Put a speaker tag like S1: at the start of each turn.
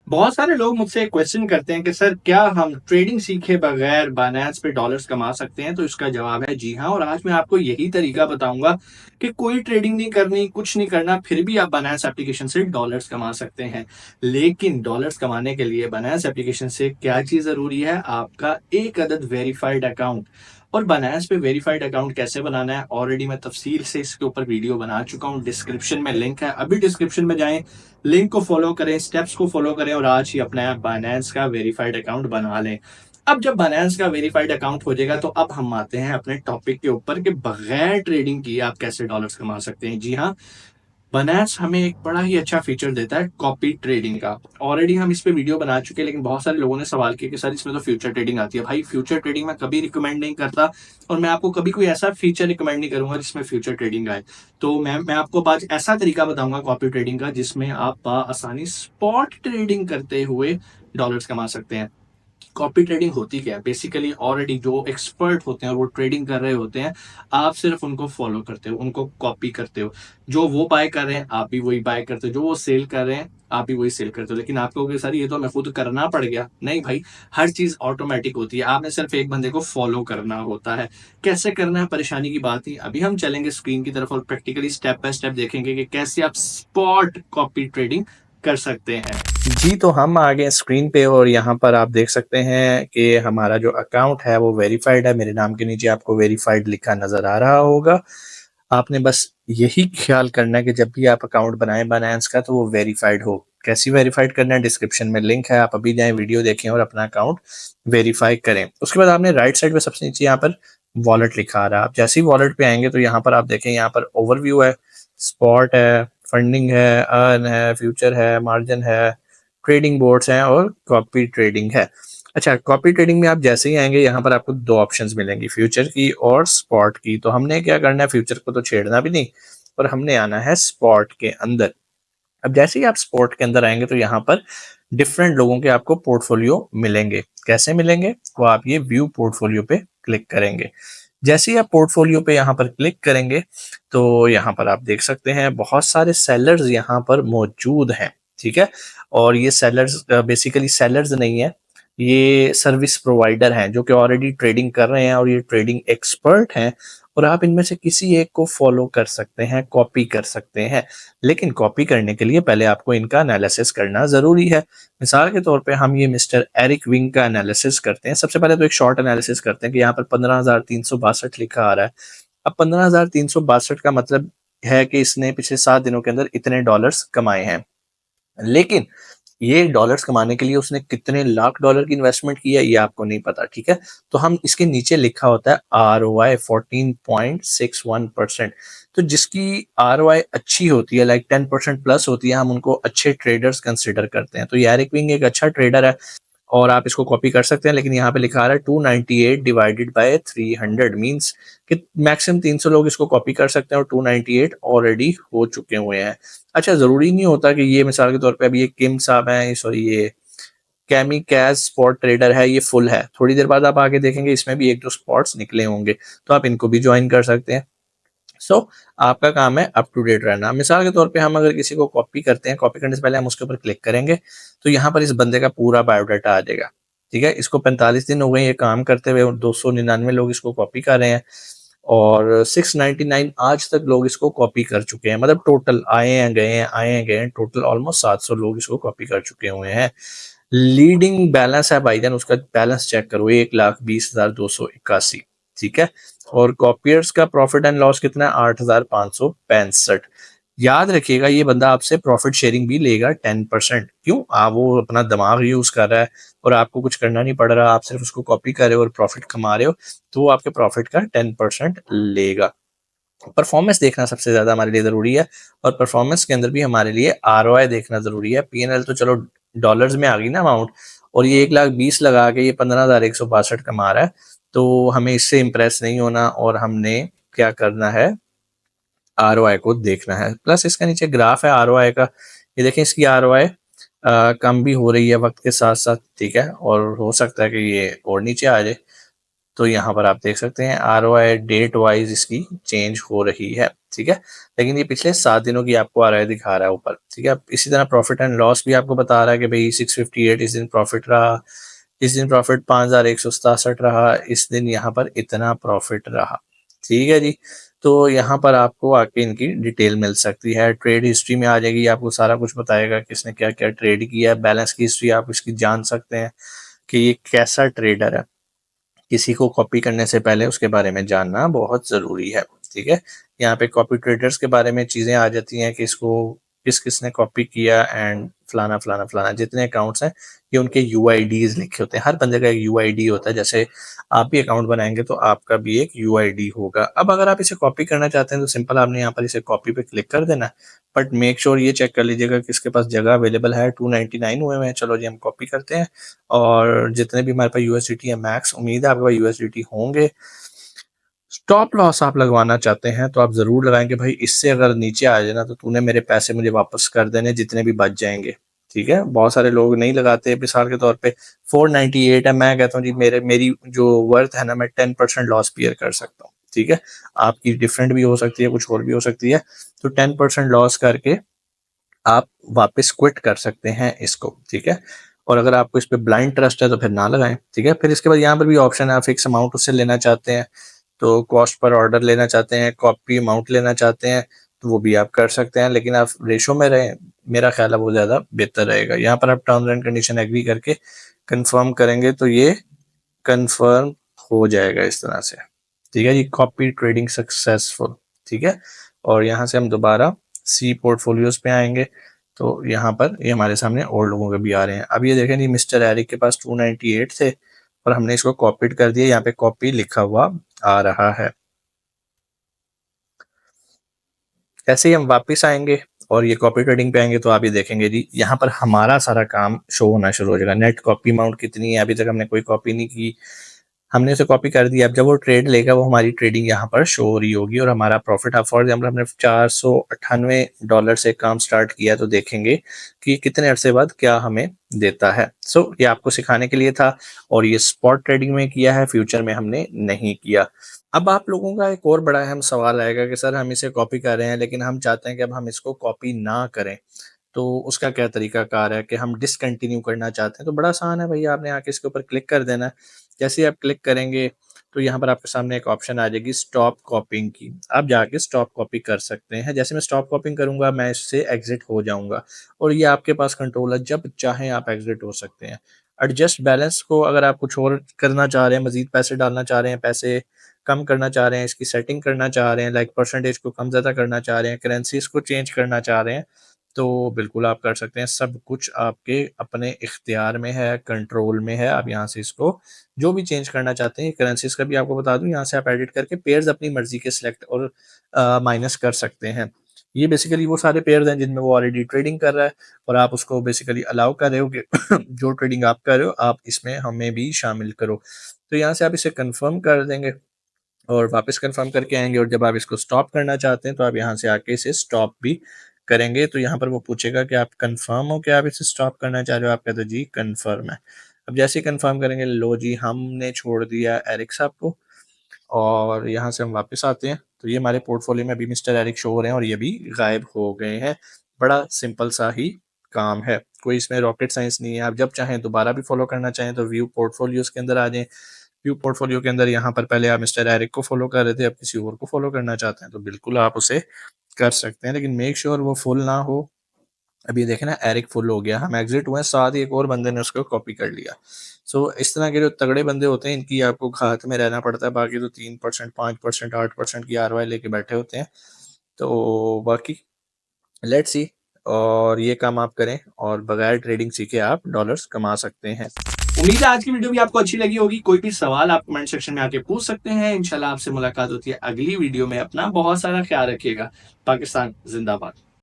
S1: बहुत सारे लोग मुझसे क्वेश्चन करते हैं कि सर क्या हम ट्रेडिंग सीखे बगैर बायनेंस पे डॉलर्स कमा सकते हैं? तो इसका जवाब है जी हाँ। और आज मैं आपको यही तरीका बताऊंगा कि कोई ट्रेडिंग नहीं करनी, कुछ नहीं करना, फिर भी आप बायनेंस एप्लीकेशन से डॉलर्स कमा सकते हैं। लेकिन डॉलर्स कमाने के लिए बायनेंस एप्लीकेशन से क्या चीज जरूरी है? आपका एक अदद वेरीफाइड अकाउंट। और बायनेंस पे वेरीफाइड अकाउंट कैसे बनाना है ऑलरेडी मैं तफसील से इसके ऊपर वीडियो बना चुका हूँ। डिस्क्रिप्शन में लिंक है, अभी डिस्क्रिप्शन में जाएं, लिंक को फॉलो करें, स्टेप्स को फॉलो करें और आज ही अपना बायनेंस का वेरीफाइड अकाउंट बना लें। अब जब बायनेंस का वेरीफाइड अकाउंट हो जाएगा तो अब हम आते हैं अपने टॉपिक के ऊपर कि बगैर ट्रेडिंग किए आप कैसे डॉलर्स कमा सकते हैं। जी हाँ, बायनेंस हमें एक बड़ा ही अच्छा फीचर देता है कॉपी ट्रेडिंग का। ऑलरेडी हम इस पे वीडियो बना चुके हैं, लेकिन बहुत सारे लोगों ने सवाल किया कि सर इसमें तो फ्यूचर ट्रेडिंग आती है। भाई फ्यूचर ट्रेडिंग मैं कभी रिकमेंड नहीं करता और मैं आपको कभी कोई ऐसा फीचर रिकमेंड नहीं करूंगा जिसमें फ्यूचर ट्रेडिंग आए। तो मैं आपको आज ऐसा तरीका बताऊंगा कॉपी ट्रेडिंग का जिसमें आप आसानी स्पॉट ट्रेडिंग करते हुए डॉलर्स कमा सकते हैं। कॉपी ट्रेडिंग होती क्या है? बेसिकली ऑलरेडी जो एक्सपर्ट होते हैं और वो ट्रेडिंग कर रहे होते हैं, आप सिर्फ उनको फॉलो करते हो, उनको कॉपी करते हो। जो वो बाय कर रहे हैं आप भी वही बाय करते हो, जो वो सेल कर रहे हैं आप भी वही सेल करते हो। लेकिन आप कहोगे सर ये तो मैं खुद करना पड़ गया। नहीं भाई, हर चीज ऑटोमेटिक होती है, आपने सिर्फ एक बंदे को फॉलो करना होता है। कैसे करना है परेशानी की बात नहीं, अभी हम चलेंगे स्क्रीन की तरफ और प्रैक्टिकली स्टेप बाय स्टेप देखेंगे कि कैसे आप स्पॉट कॉपी ट्रेडिंग कर सकते हैं। जी, तो हम आ गए स्क्रीन पे और यहाँ पर आप देख सकते हैं कि हमारा जो अकाउंट है वो वेरीफाइड है। मेरे नाम के नीचे आपको वेरीफाइड लिखा नज़र आ रहा होगा। आपने बस यही ख्याल करना है कि जब भी आप अकाउंट बनाएं बायनेंस का तो वो वेरीफाइड हो। कैसी वेरीफाइड करना है? डिस्क्रिप्शन में लिंक है, आप अभी जाएं, वीडियो देखें और अपना अकाउंट वेरीफाई करें। उसके बाद आपने राइट साइड पे सबसे नीचे यहाँ पर वॉलेट लिखा आ रहा है। आप जैसे ही वॉलेट पे आएंगे तो यहाँ पर आप देखें, यहाँ पर ओवरव्यू है, स्पॉट है, फंडिंग है, अर्न है, फ्यूचर है, मार्जिन है, ट्रेडिंग बोर्ड्स हैं और कॉपी ट्रेडिंग है। अच्छा, कॉपी ट्रेडिंग में आप जैसे ही आएंगे यहाँ पर आपको दो ऑप्शंस मिलेंगी, फ्यूचर की और स्पॉट की। तो हमने क्या करना है, फ्यूचर को तो छेड़ना भी नहीं और हमने आना है स्पॉट के अंदर। अब जैसे ही आप स्पॉट के अंदर आएंगे तो यहाँ पर डिफरेंट लोगों के आपको पोर्टफोलियो मिलेंगे। कैसे मिलेंगे? वो आप ये व्यू पोर्टफोलियो पे क्लिक करेंगे। जैसे ही आप पोर्टफोलियो पे यहाँ पर क्लिक करेंगे तो यहाँ पर आप देख सकते हैं बहुत सारे सेलर्स यहाँ पर मौजूद हैं। ठीक है, और ये सेलर्स बेसिकली सेलर्स नहीं है, ये सर्विस प्रोवाइडर हैं जो कि ऑलरेडी ट्रेडिंग कर रहे हैं और ये ट्रेडिंग एक्सपर्ट हैं। और आप इनमें से किसी एक को फॉलो कर सकते हैं, कॉपी कर सकते हैं। लेकिन कॉपी करने के लिए पहले आपको इनका एनालिसिस करना ज़रूरी है। मिसाल के तौर पे हम ये मिस्टर एरिक विंग का एनालिसिस करते हैं। सबसे पहले तो एक शॉर्ट एनालिसिस करते हैं कि यहाँ पर 15,362 लिखा आ रहा है। अब 15,362 का मतलब है कि इसने पिछले 7 दिनों के अंदर इतने डॉलर्स कमाए हैं। लेकिन ये डॉलर्स कमाने के लिए उसने कितने लाख डॉलर की इन्वेस्टमेंट की है ये आपको नहीं पता। ठीक है, तो हम इसके नीचे लिखा होता है ROI 14.61%। तो जिसकी ROI अच्छी होती है, लाइक 10% प्लस होती है, हम उनको अच्छे ट्रेडर्स कंसिडर करते हैं। तो यारिक विंग एक अच्छा ट्रेडर है और आप इसको कॉपी कर सकते हैं। लेकिन यहाँ पे लिखा आ रहा है 298 डिवाइडेड बाय 300 मींस कि मैक्सिमम 300 लोग इसको कॉपी कर सकते हैं और 298 ऑलरेडी हो चुके हुए हैं। अच्छा, जरूरी नहीं होता कि ये, मिसाल के तौर पे अभी ये किम साहब हैं, सॉरी ये कैमी कैज स्पॉट ट्रेडर है, ये फुल है। थोड़ी देर बाद आप आगे देखेंगे इसमें भी एक दो स्पॉट्स निकले होंगे, तो आप इनको भी ज्वाइन कर सकते हैं। सो आपका काम है अप टू डेट रहना। मिसाल के तौर पे हम अगर किसी को कॉपी करते हैं, कॉपी करने से पहले हम उसके ऊपर क्लिक करेंगे तो यहाँ पर इस बंदे का पूरा बायोडाटा आ जाएगा। ठीक है, इसको 45 दिन हो गए ये काम करते हुए और 299 लोग इसको कॉपी कर रहे हैं और 699 आज तक लोग इसको कॉपी कर चुके हैं। मतलब टोटल आए हैं गए हैं, आए हैं गए हैं, टोटल ऑलमोस्ट 700 लोग इसको कॉपी कर चुके हुए हैं। लीडिंग बैलेंस है भाईजान, उसका बैलेंस चेक करो, 1,20,281। ठीक है, और कॉपियर्स का प्रॉफिट एंड लॉस कितना है? 8,565। याद रखिएगा ये बंदा आपसे प्रॉफिट शेयरिंग भी लेगा 10%। क्यों? वो अपना दिमाग यूज कर रहा है और आपको कुछ करना नहीं पड़ रहा, आप सिर्फ उसको कॉपी कर रहे हो और प्रॉफिट कमा रहे हो, तो वो आपके प्रॉफिट का 10% लेगा। परफॉर्मेंस देखना सबसे ज्यादा हमारे लिए जरूरी है और परफॉर्मेंस के अंदर भी हमारे लिए ROI देखना जरूरी है। PNL तो चलो डॉलर्स में आ गई ना अमाउंट, और ये 1,20,000 लगा के ये 15,162 कमा रहा है, तो हमें इससे इम्प्रेस नहीं होना और हमने क्या करना है, ROI को देखना है। प्लस इसका नीचे ग्राफ है ROI का, ये देखें इसकी ROI कम भी हो रही है वक्त के साथ साथ। ठीक है, और हो सकता है कि ये और नीचे आ जाए। तो यहाँ पर आप देख सकते हैं ROI डेट वाइज इसकी चेंज हो रही है, ठीक है। लेकिन ये पिछले 7 दिनों की आपको ROI दिखा रहा है ऊपर, ठीक है। इसी तरह प्रॉफिट एंड लॉस भी आपको बता रहा है कि भाई 658 इस दिन प्रॉफिट रहा, इस दिन प्रॉफिट 5167 रहा, इस दिन यहाँ पर इतना प्रॉफिट रहा, ठीक है जी। तो यहाँ पर आपको आके इनकी डिटेल मिल सकती है। ट्रेड हिस्ट्री में आ जाएगी, आपको सारा कुछ बताएगा किसने क्या क्या ट्रेड किया है। बैलेंस की हिस्ट्री आप इसकी जान सकते हैं कि ये कैसा ट्रेडर है। किसी को कॉपी करने से पहले उसके बारे में जानना बहुत ज़रूरी है, ठीक है। यहाँ पे कॉपी ट्रेडर्स के बारे में चीज़ें आ जाती हैं कि इसको किस किसने कॉपी किया एंड फलाना फलाना फलाना, जितने अकाउंट्स हैं ये उनके UIDs लिखे होते हैं। हर बंदे का एक UID होता है, जैसे आप भी अकाउंट बनाएंगे तो आपका भी एक UID होगा। अब अगर आप इसे कॉपी करना चाहते हैं तो सिंपल आपने यहाँ पर इसे कॉपी पे क्लिक कर देना है, बट मेक श्योर ये चेक कर लीजिएगा कि इसके पास जगह अवेलेबल है। 299 हुए हैं। चलो जी हम कॉपी करते हैं, और जितने भी हमारे पास USDT है मैक्स, उम्मीद है आपके पास USDT होंगे। स्टॉप लॉस आप लगवाना चाहते हैं तो आप जरूर लगाएंगे भाई, इससे अगर नीचे आ जाए ना तो तूने मेरे पैसे मुझे वापस कर देने जितने भी बच जाएंगे, ठीक है। बहुत सारे लोग नहीं लगाते। मिसाल के तौर पे 498 है, मैं कहता हूँ जी मेरी जो वर्थ है ना, मैं 10% लॉस बियर कर सकता हूँ, ठीक है। आपकी डिफरेंट भी हो सकती है, कुछ और भी हो सकती है। तो 10% लॉस करके आप वापस क्विट कर सकते हैं इसको, ठीक है। और अगर आपको इस पे ब्लाइंड ट्रस्ट है तो फिर ना लगाएं, ठीक है। फिर इसके बाद यहाँ पर भी ऑप्शन है, आप फिक्स अमाउंट उससे लेना चाहते हैं तो कॉस्ट पर ऑर्डर लेना चाहते हैं, कॉपी अमाउंट लेना चाहते हैं तो वो भी आप कर सकते हैं, लेकिन आप रेशो में रहें, मेरा ख्याल है वो ज़्यादा बेहतर रहेगा। यहाँ पर आप टर्म्स एंड कंडीशन एग्री करके कंफर्म करेंगे तो ये कंफर्म हो जाएगा इस तरह से, ठीक है जी। कॉपी ट्रेडिंग सक्सेसफुल, ठीक है। और यहाँ से हम दोबारा सी पोर्टफोलियोज पे आएंगे तो यहाँ पर ये हमारे सामने और लोगों के भी आ रहे हैं। अब ये देखें जी, मिस्टर एरिक के पास 298 थे और हमने इसको कॉपीड कर दिया, यहाँ पे कॉपी लिखा हुआ आ रहा है। ऐसे ही हम वापस आएंगे और ये कॉपी ट्रेडिंग पे आएंगे तो आप ये देखेंगे जी, यहाँ पर हमारा सारा काम शो होना शुरू हो जाएगा। नेट कॉपी अमाउंट कितनी है, अभी तक हमने कोई कॉपी नहीं की, हमने उसे कॉपी कर दिया। अब जब वो ट्रेड लेगा वो हमारी ट्रेडिंग यहाँ पर शो हो रही होगी और हमारा प्रॉफिट, फॉर एग्जाम्पल हमने $498 से काम स्टार्ट किया तो देखेंगे कि कितने अरसे बाद क्या हमें देता है। सो ये आपको सिखाने के लिए था और ये स्पॉट ट्रेडिंग में किया है, फ्यूचर में हमने नहीं किया। अब आप लोगों का एक और बड़ा अहम सवाल आएगा कि सर हम इसे कॉपी कर रहे हैं लेकिन हम चाहते हैं कि अब हम इसको कॉपी ना करें, तो उसका क्या तरीकाकार है कि हम डिसकंटिन्यू करना चाहते हैं। तो बड़ा आसान है भैया, आपने आके इसके ऊपर क्लिक कर देना है। जैसे ही आप क्लिक करेंगे तो यहाँ पर आपके सामने एक ऑप्शन आ जाएगी स्टॉप कॉपिंग की, आप जाके स्टॉप कॉपी कर सकते हैं। जैसे मैं स्टॉप कॉपिंग करूंगा मैं इससे एग्जिट हो जाऊंगा और ये आपके पास कंट्रोल है, जब चाहें आप एग्जिट हो सकते हैं। एडजस्ट बैलेंस को अगर आप कुछ और करना चाह रहे हैं, मजीद पैसे डालना चाह रहे हैं, पैसे कम करना चाह रहे हैं, इसकी सेटिंग करना चाह रहे हैं, लाइक परसेंटेज को कम ज़्यादा करना चाह रहे हैं, करेंसीज को चेंज करना चाह रहे हैं, तो बिल्कुल आप कर सकते हैं। सब कुछ आपके अपने इख्तियार में है, कंट्रोल में है। आप यहाँ से इसको जो भी चेंज करना चाहते हैं, करेंसीज का भी आपको बता दूं, यहाँ से आप एडिट करके पेयर्स अपनी मर्जी के सिलेक्ट और माइनस कर सकते हैं। ये बेसिकली वो सारे पेयर्स हैं जिनमें वो ऑलरेडी ट्रेडिंग कर रहा है और आप उसको बेसिकली अलाउ कर रहे हो कि जो ट्रेडिंग आप कर रहे हो आप इसमें हमें भी शामिल करो। तो यहाँ से आप इसे कंफर्म कर देंगे और वापस कंफर्म करके आएंगे, और जब आप इसको स्टॉप करना चाहते हैं तो आप यहाँ से आके इसे स्टॉप भी करेंगे। तो यहाँ पर वो पूछेगा कि आप कंफर्म हो कि आप इसे स्टॉप करना चाह रहे हो, आप कहते हो जी कंफर्म है। अब जैसे ही कंफर्म करेंगे, लो जी हमने छोड़ दिया एरिक साहब को, और यहाँ से हम वापस आते हैं तो ये हमारे पोर्टफोलियो में अभी मिस्टर एरिक शो हो रहे हैं और ये भी गायब हो गए हैं। बड़ा सिंपल सा ही काम है, कोई इसमें रॉकेट साइंस नहीं है। आप जब चाहें दोबारा भी फॉलो करना चाहें तो व्यू पोर्टफोलियोज के अंदर आ जाएं। व्यू पोर्टफोलियो के अंदर यहाँ पर पहले आप मिस्टर एरिक को फॉलो कर रहे थे, अब किसी और को फॉलो करना चाहते हैं तो बिल्कुल आप उसे कर सकते हैं, लेकिन मेक श्योर वो फुल ना हो। अभी देखे ना, एरिक फुल हो गया, हम एग्जिट हुए, साथ ही एक और बंदे ने उसको कॉपी कर लिया। सो इस तरह के जो तगड़े बंदे होते हैं इनकी आपको हाथ में रहना पड़ता है, बाकी तो 3%, 5%, 8% की ROI लेके बैठे होते हैं। तो बाकी लेट्स सी, और ये काम आप करें और बगैर ट्रेडिंग सीखे आप डॉलर्स कमा सकते हैं। उम्मीद है आज की वीडियो भी आपको अच्छी लगी होगी। कोई भी सवाल आप कमेंट सेक्शन में आके पूछ सकते हैं। इंशाल्लाह आपसे मुलाकात होती है अगली वीडियो में। अपना बहुत सारा ख्याल रखिएगा। पाकिस्तान जिंदाबाद।